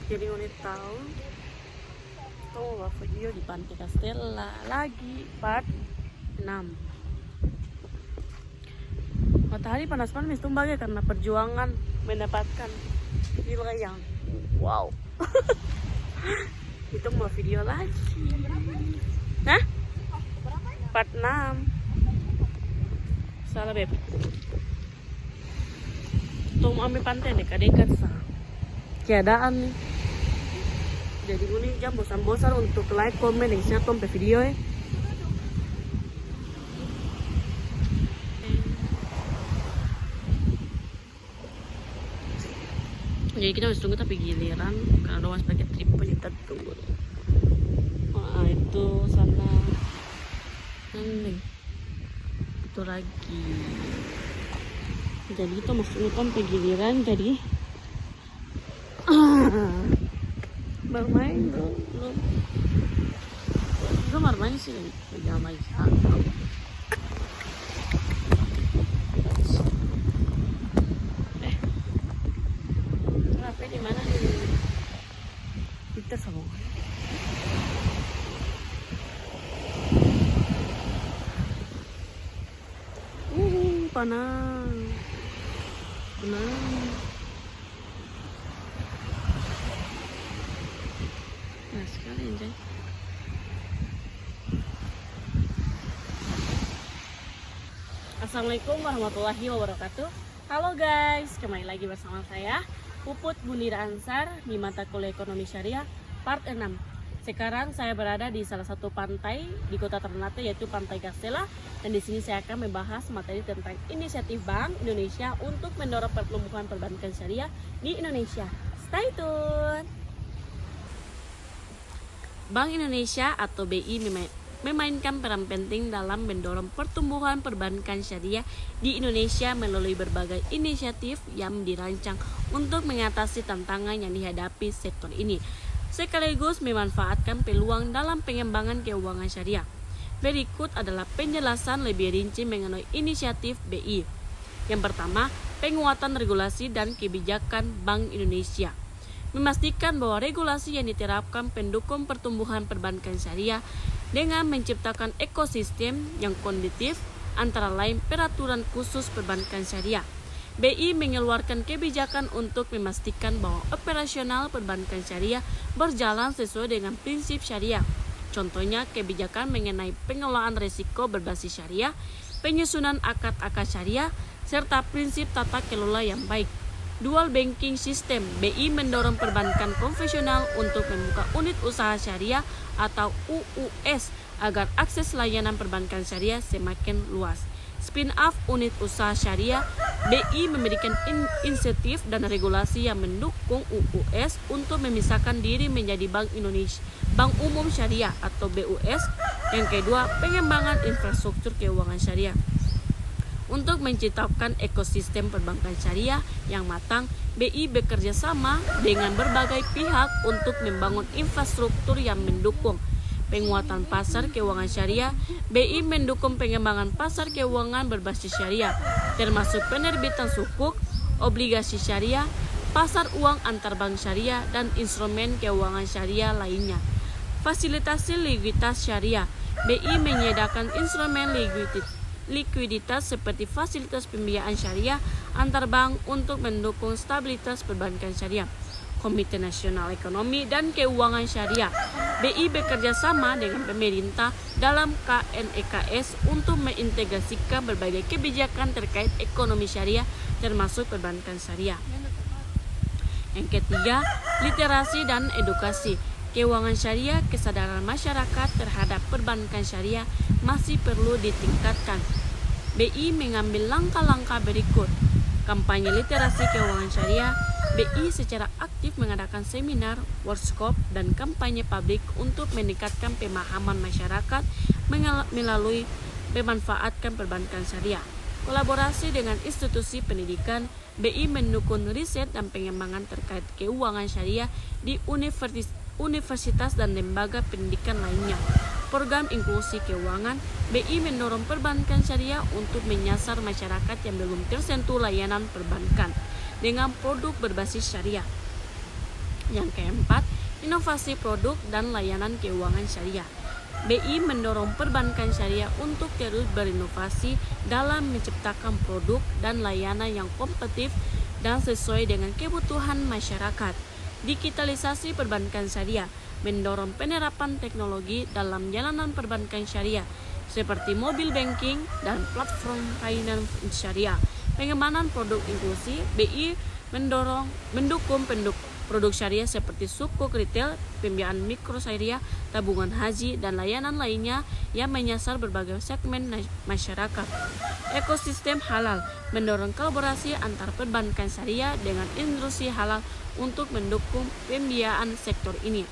Jadi unit tahu tuh video di Pantai Castella lagi part 6. Matahari panas-panas tumbang ya karena perjuangan mendapatkan wilayah. Wow. Itu mau video lagi. Hah? Part 6. Salah beb. Tuh mau ambil pantai dekat-dekat sah. Keadaan nih. Jadi ini jam bosan-bosan untuk like, komen, dan share sampai video ya. Jadi kita harus tunggu tapi giliran karena doang pakai tripod kita tunggu. Wah itu sana nih itu lagi. Jadi kita masuk hutan sampai giliran jadi bermain belum itu bermain sih jangan main di mana nih kita sama panas panas sekali anjay. Assalamualaikum warahmatullahi wabarakatuh. Halo guys, kembali lagi bersama saya Puput Bundira Ansar di mata kuliah Ekonomi Syariah part 6. Sekarang saya berada di salah satu pantai di Kota Ternate yaitu Pantai Castella, dan di sini saya akan membahas materi tentang inisiatif Bank Indonesia untuk mendorong pertumbuhan perbankan syariah di Indonesia. Stay tune. Bank Indonesia atau BI memainkan peran penting dalam mendorong pertumbuhan perbankan syariah di Indonesia melalui berbagai inisiatif yang dirancang untuk mengatasi tantangan yang dihadapi sektor ini, sekaligus memanfaatkan peluang dalam pengembangan keuangan syariah. Berikut adalah penjelasan lebih rinci mengenai inisiatif BI. Yang pertama, penguatan regulasi dan kebijakan Bank Indonesia. Memastikan bahwa regulasi yang diterapkan pendukung pertumbuhan perbankan syariah dengan menciptakan ekosistem yang kondusif, antara lain peraturan khusus perbankan syariah. BI mengeluarkan kebijakan untuk memastikan bahwa operasional perbankan syariah berjalan sesuai dengan prinsip syariah. Contohnya kebijakan mengenai pengelolaan risiko berbasis syariah, penyusunan akad syariah, serta prinsip tata kelola yang baik. Dual banking system. BI mendorong perbankan konvensional untuk membuka unit usaha syariah atau UUS agar akses layanan perbankan syariah semakin luas. Spin-off unit usaha syariah. BI memberikan insentif dan regulasi yang mendukung UUS untuk memisahkan diri menjadi Bank Indonesia, Bank Umum Syariah atau BUS. Yang kedua, pengembangan infrastruktur keuangan syariah. Untuk menciptakan ekosistem perbankan syariah yang matang, BI bekerja sama dengan berbagai pihak untuk membangun infrastruktur yang mendukung penguatan pasar keuangan syariah. BI mendukung pengembangan pasar keuangan berbasis syariah, termasuk penerbitan sukuk, obligasi syariah, pasar uang antar bank syariah, dan instrumen keuangan syariah lainnya. Fasilitasi likuiditas syariah. BI menyediakan instrumen likuiditas seperti fasilitas pembiayaan syariah antar bank untuk mendukung stabilitas perbankan syariah. Komite Nasional Ekonomi dan Keuangan Syariah. BI bekerja sama dengan pemerintah dalam KNEKS untuk mengintegrasikan berbagai kebijakan terkait ekonomi syariah termasuk perbankan syariah. Yang ketiga, literasi dan edukasi. Keuangan syariah, kesadaran masyarakat terhadap perbankan syariah masih perlu ditingkatkan. BI mengambil langkah-langkah berikut. Kampanye literasi keuangan syariah. BI secara aktif mengadakan seminar, workshop, dan kampanye publik untuk meningkatkan pemahaman masyarakat melalui memanfaatkan perbankan syariah. Kolaborasi dengan institusi pendidikan. BI mendukung riset dan pengembangan terkait keuangan syariah di universitas dan lembaga pendidikan lainnya. Program inklusi keuangan. BI mendorong perbankan syariah untuk menyasar masyarakat yang belum tersentuh layanan perbankan dengan produk berbasis syariah. Yang keempat, inovasi produk dan layanan keuangan syariah. BI mendorong perbankan syariah untuk terus berinovasi dalam menciptakan produk dan layanan yang kompetitif dan sesuai dengan kebutuhan masyarakat. Digitalisasi perbankan syariah mendorong penerapan teknologi dalam jalanan perbankan syariah seperti mobile banking dan platform finance syariah. Pengembangan produk inklusi, BI mendukung produk syariah seperti sukuk retail, pembiayaan mikro syariah, tabungan haji, dan layanan lainnya yang menyasar berbagai segmen masyarakat. Ekosistem halal mendorong kolaborasi antar perbankan syariah dengan industri halal untuk mendukung pembiayaan sektor ini.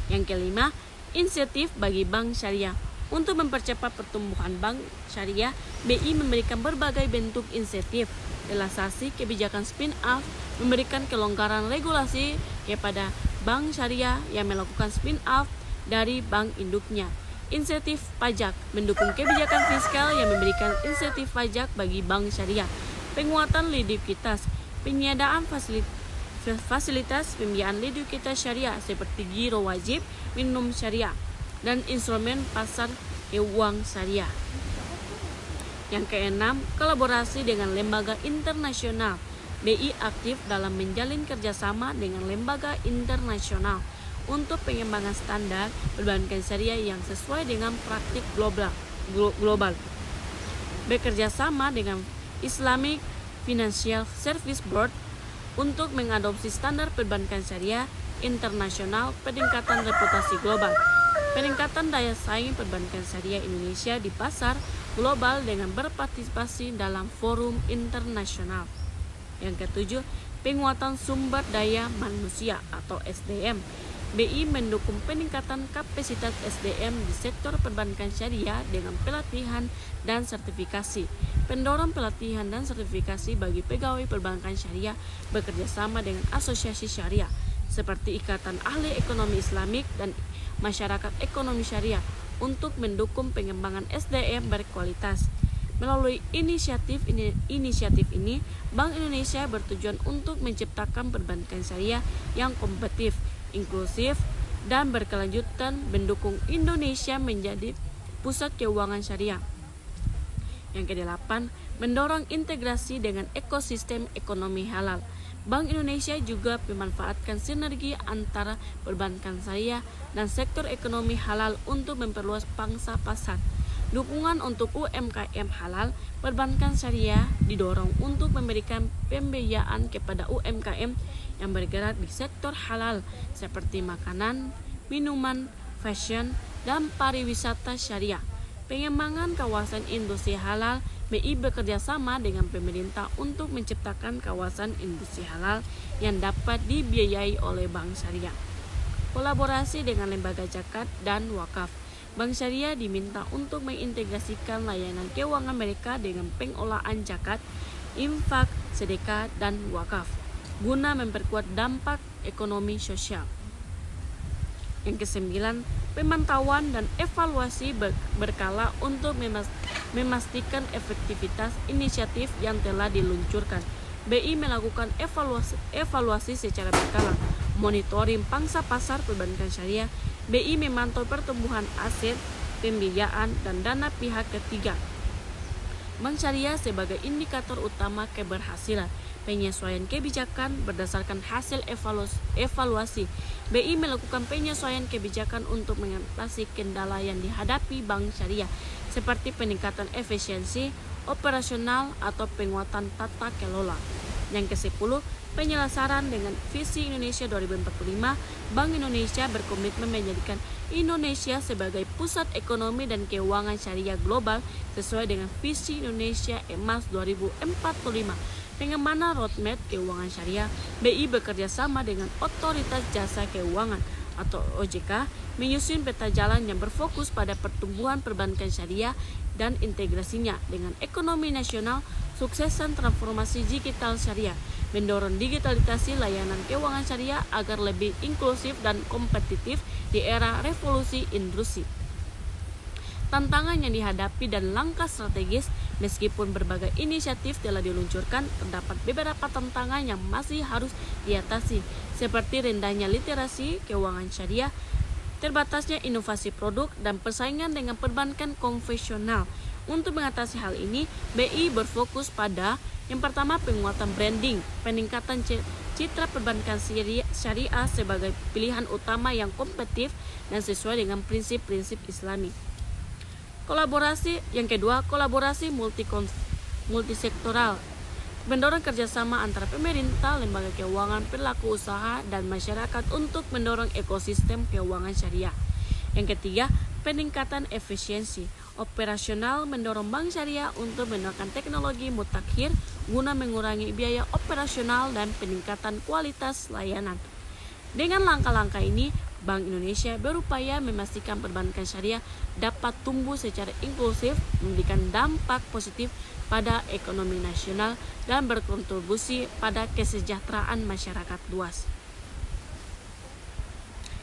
Yang kelima, insentif bagi bank syariah. Untuk mempercepat pertumbuhan bank syariah, BI memberikan berbagai bentuk insentif, relaksasi kebijakan spin-off, memberikan kelonggaran regulasi kepada bank syariah yang melakukan spin-off dari bank induknya. Insentif pajak mendukung kebijakan fiskal yang memberikan insentif pajak bagi bank syariah. Penguatan likuiditas, penyediaan fasilitas pembiayaan likuiditas syariah seperti giro wajib minimum syariah dan instrumen pasar uang syariah. Yang keenam, kolaborasi dengan lembaga internasional. BI aktif dalam menjalin kerjasama dengan lembaga internasional untuk pengembangan standar perbankan syariah yang sesuai dengan praktik global. Bekerja sama dengan Islamic Financial Service Board untuk mengadopsi standar perbankan syariah internasional, peningkatan reputasi global. Peningkatan daya saing perbankan syariah Indonesia di pasar global dengan berpartisipasi dalam forum internasional. Yang ketujuh, penguatan sumber daya manusia atau SDM. BI mendukung peningkatan kapasitas SDM di sektor perbankan syariah dengan pelatihan dan sertifikasi. Pendorong pelatihan dan sertifikasi bagi pegawai perbankan syariah bekerja sama dengan asosiasi syariah seperti Ikatan Ahli Ekonomi Islamik dan Masyarakat Ekonomi Syariah untuk mendukung pengembangan SDM berkualitas. Melalui inisiatif ini, Bank Indonesia bertujuan untuk menciptakan perbankan syariah yang kompetitif, inklusif, dan berkelanjutan, mendukung Indonesia menjadi pusat keuangan syariah. Yang kedelapan, mendorong integrasi dengan ekosistem ekonomi halal. Bank Indonesia juga memanfaatkan sinergi antara perbankan syariah dan sektor ekonomi halal untuk memperluas pangsa pasar. Dukungan untuk UMKM halal, perbankan syariah didorong untuk memberikan pembiayaan kepada UMKM yang bergerak di sektor halal seperti makanan, minuman, fashion, dan pariwisata syariah. Pengembangan kawasan industri halal, BI bekerja sama dengan pemerintah untuk menciptakan kawasan industri halal yang dapat dibiayai oleh bank syariah. Kolaborasi dengan lembaga zakat dan wakaf. Bank syariah diminta untuk mengintegrasikan layanan keuangan mereka dengan pengolahan zakat, infak, sedekah, dan wakaf guna memperkuat dampak ekonomi sosial. Yang kesembilan, pemantauan dan evaluasi berkala untuk memastikan efektivitas inisiatif yang telah diluncurkan. BI melakukan evaluasi secara berkala, monitoring pangsa pasar perbankan syariah. BI memantau pertumbuhan aset, pembiayaan, dan dana pihak ketiga bank syariah sebagai indikator utama keberhasilan. Penyesuaian kebijakan berdasarkan hasil evaluasi. BI melakukan penyesuaian kebijakan untuk mengatasi kendala yang dihadapi bank syariah seperti peningkatan efisiensi operasional atau penguatan tata kelola. Yang ke-10, penyelesaian dengan visi Indonesia 2045. Bank Indonesia berkomitmen menjadikan Indonesia sebagai pusat ekonomi dan keuangan syariah global sesuai dengan visi Indonesia Emas 2045. Pengembangan roadmap keuangan syariah, BI bekerja sama dengan Otoritas Jasa Keuangan atau OJK menyusun peta jalan yang berfokus pada pertumbuhan perbankan syariah dan integrasinya dengan ekonomi nasional, suksesan transformasi digital syariah, mendorong digitalisasi layanan keuangan syariah agar lebih inklusif dan kompetitif di era revolusi industri. Tantangan yang dihadapi dan langkah strategis, Meskipun berbagai inisiatif telah diluncurkan, terdapat beberapa tantangan yang masih harus diatasi, seperti rendahnya literasi keuangan syariah, terbatasnya inovasi produk, dan persaingan dengan perbankan konvensional. Untuk mengatasi hal ini, BI berfokus pada yang pertama, penguatan branding, peningkatan citra perbankan syariah sebagai pilihan utama yang kompetitif dan sesuai dengan prinsip-prinsip Islami. Yang kedua, kolaborasi multisektoral, mendorong kerjasama antara pemerintah, lembaga keuangan, pelaku usaha, dan masyarakat untuk mendorong ekosistem keuangan syariah. Yang ketiga, peningkatan efisiensi operasional, mendorong bank syariah untuk menggunakan teknologi mutakhir guna mengurangi biaya operasional dan peningkatan kualitas layanan. Dengan langkah-langkah ini, Bank Indonesia berupaya memastikan perbankan syariah dapat tumbuh secara inklusif, memberikan dampak positif pada ekonomi nasional, dan berkontribusi pada kesejahteraan masyarakat luas.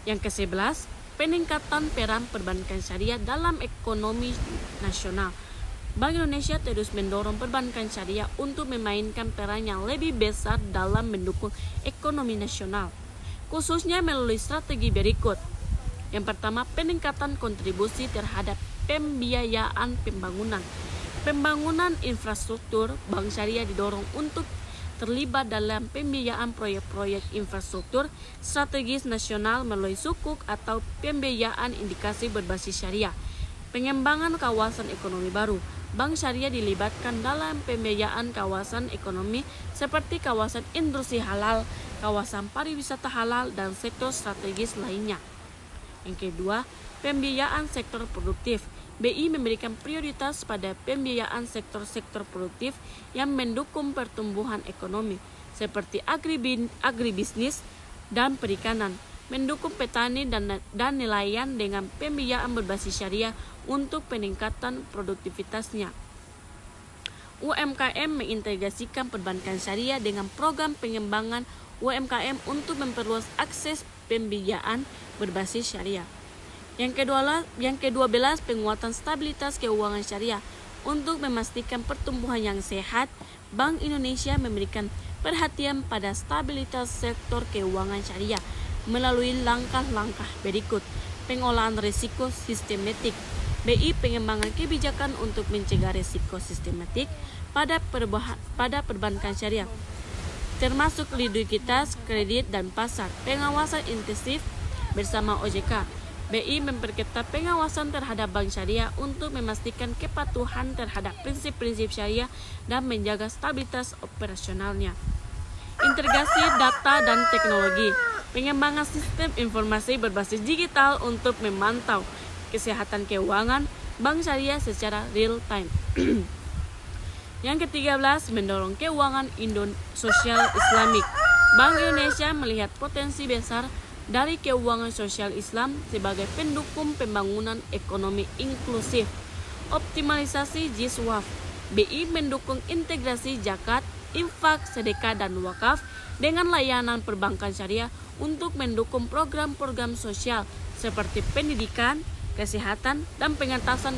Yang ke-11, peningkatan peran perbankan syariah dalam ekonomi nasional. Bank Indonesia terus mendorong perbankan syariah untuk memainkan peran yang lebih besar dalam mendukung ekonomi nasional, khususnya melalui strategi berikut. Yang pertama, peningkatan kontribusi terhadap pembiayaan pembangunan. Pembangunan infrastruktur, Bank Syariah didorong untuk terlibat dalam pembiayaan proyek-proyek infrastruktur strategis nasional melalui sukuk atau pembiayaan indikasi berbasis syariah. Pengembangan kawasan ekonomi baru. Bank Syariah dilibatkan dalam pembiayaan kawasan ekonomi seperti kawasan industri halal, kawasan pariwisata halal, dan sektor strategis lainnya. Yang kedua, pembiayaan sektor produktif. BI memberikan prioritas pada pembiayaan sektor-sektor produktif yang mendukung pertumbuhan ekonomi, seperti agribisnis dan perikanan, mendukung petani dan nelayan dengan pembiayaan berbasis syariah untuk peningkatan produktivitasnya. UMKM mengintegrasikan perbankan syariah dengan program pengembangan UMKM untuk memperluas akses pembiayaan berbasis syariah. Yang ke-12, penguatan stabilitas keuangan syariah. Untuk memastikan pertumbuhan yang sehat, Bank Indonesia memberikan perhatian pada stabilitas sektor keuangan syariah melalui langkah-langkah berikut. Pengolahan risiko sistematik. BI pengembangan kebijakan untuk mencegah risiko sistematik pada perbankan syariah, termasuk likuiditas, kredit, dan pasar. Pengawasan intensif bersama OJK. BI memperketat pengawasan terhadap bank syariah untuk memastikan kepatuhan terhadap prinsip-prinsip syariah dan menjaga stabilitas operasionalnya. Integrasi data dan teknologi. Pengembangan sistem informasi berbasis digital untuk memantau kesehatan keuangan bank syariah secara real time. Yang ke-13, mendorong keuangan sosial Islamik. Bank Indonesia melihat potensi besar dari keuangan sosial Islam sebagai pendukung pembangunan ekonomi inklusif. Optimalisasi JISWAF. BI mendukung integrasi zakat, infak, sedekah, dan wakaf dengan layanan perbankan syariah untuk mendukung program-program sosial seperti pendidikan, kesehatan, dan pengentasan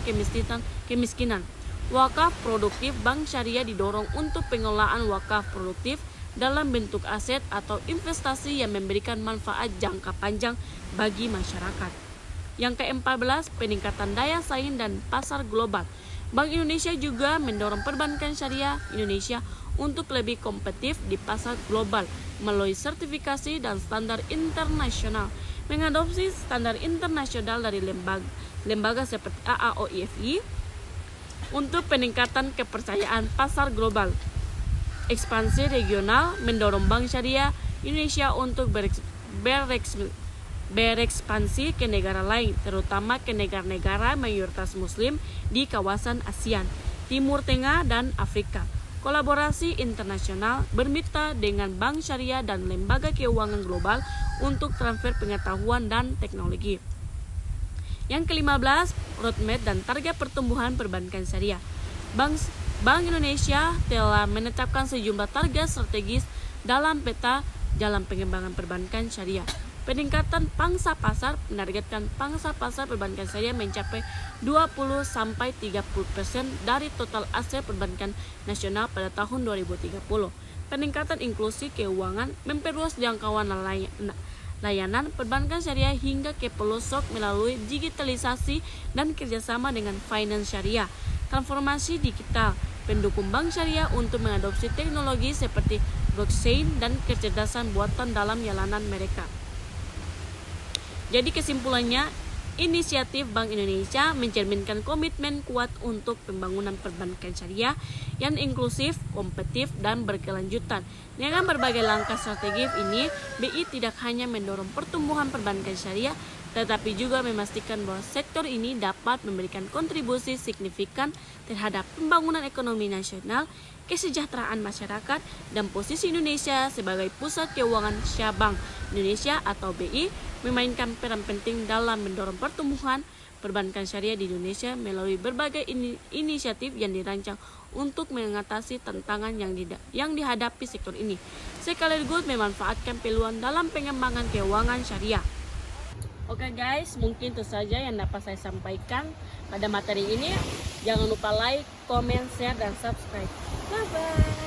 kemiskinan. Wakaf produktif. Bank Syariah didorong untuk pengelolaan wakaf produktif dalam bentuk aset atau investasi yang memberikan manfaat jangka panjang bagi masyarakat. Yang ke-14, peningkatan daya saing dan pasar global. Bank Indonesia juga mendorong perbankan syariah Indonesia untuk lebih kompetitif di pasar global melalui sertifikasi dan standar internasional. Mengadopsi standar internasional dari lembaga seperti AAOIFI untuk peningkatan kepercayaan pasar global. Ekspansi regional, mendorong Bank Syariah Indonesia untuk berekspansi ke negara lain, terutama ke negara-negara mayoritas muslim di kawasan ASEAN, Timur Tengah, dan Afrika. Kolaborasi internasional, bermitra dengan Bank Syariah dan lembaga keuangan global untuk transfer pengetahuan dan teknologi. Yang ke-15, roadmap dan target pertumbuhan perbankan syariah. Bank Indonesia telah menetapkan sejumlah target strategis dalam peta jalan pengembangan perbankan syariah. Peningkatan pangsa pasar menargetkan pangsa pasar perbankan syariah mencapai 20-30% dari total aset perbankan nasional pada tahun 2030. Peningkatan inklusi keuangan memperluas jangkauan layanan perbankan syariah hingga ke pelosok melalui digitalisasi dan kerjasama dengan finance syariah. Transformasi digital pendukung bank syariah untuk mengadopsi teknologi seperti blockchain dan kecerdasan buatan dalam jalanan mereka. Jadi kesimpulannya, inisiatif Bank Indonesia mencerminkan komitmen kuat untuk pembangunan perbankan syariah yang inklusif, kompetitif, dan berkelanjutan. Dengan berbagai langkah strategis ini, BI tidak hanya mendorong pertumbuhan perbankan syariah, tetapi juga memastikan bahwa sektor ini dapat memberikan kontribusi signifikan terhadap pembangunan ekonomi nasional, kesejahteraan masyarakat, dan posisi Indonesia sebagai pusat keuangan syariah. Bank Indonesia atau BI memainkan peran penting dalam mendorong pertumbuhan perbankan syariah di Indonesia melalui berbagai inisiatif yang dirancang untuk mengatasi tantangan yang dihadapi sektor ini, sekaligus memanfaatkan peluang dalam pengembangan keuangan syariah. Oke guys, mungkin itu saja yang dapat saya sampaikan pada materi ini. Jangan lupa like, comment, share, dan subscribe. Bye-bye.